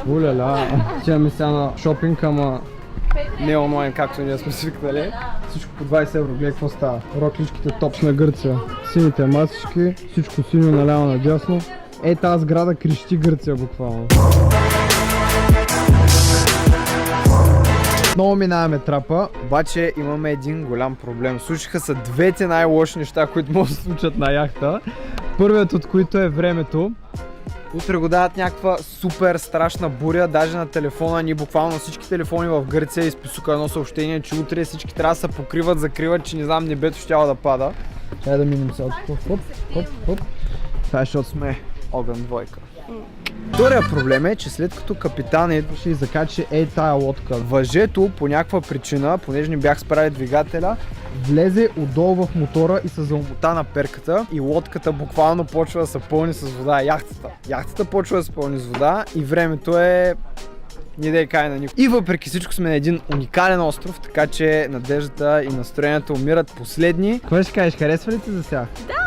Уляля, отиваме сега на шопинг, ама не онлайн, както ние сме свикнали. Всичко по 20 евро, гледай какво става. Рокличките топс на Гърция, сините масички, всичко синьо наляво надясно. Ей, тази сграда крещи Гърция буквално. Много минаваме трапа, обаче имаме един голям проблем. Случиха са двете най-лоши неща, които могат да се случат на яхта. Първият от които е времето. Утре го дават някаква супер страшна буря, даже на телефона ни, буквално всички телефони в Гърция изписуха едно съобщение, че утре всички трябва да се покриват, закриват, че не знам, небето щяло да пада. Чай да минем сега тук. Хоп, хоп, хоп. Това е, защото сме огън двойка. Втория проблем е, че след като капитан идваше и закачи тая лодка, въжето по някаква причина, понеже не бях справили двигателя, влезе отдолу в мотора и се замота на перката и лодката буквално почва да се пълни с вода. Яхтата почва да се пълни с вода и времето е... не да е кай на никой. И въпреки всичко сме на един уникален остров, така че надеждата и настроението умират последни. Какво ще кажеш, харесва ли ти за сега? Да,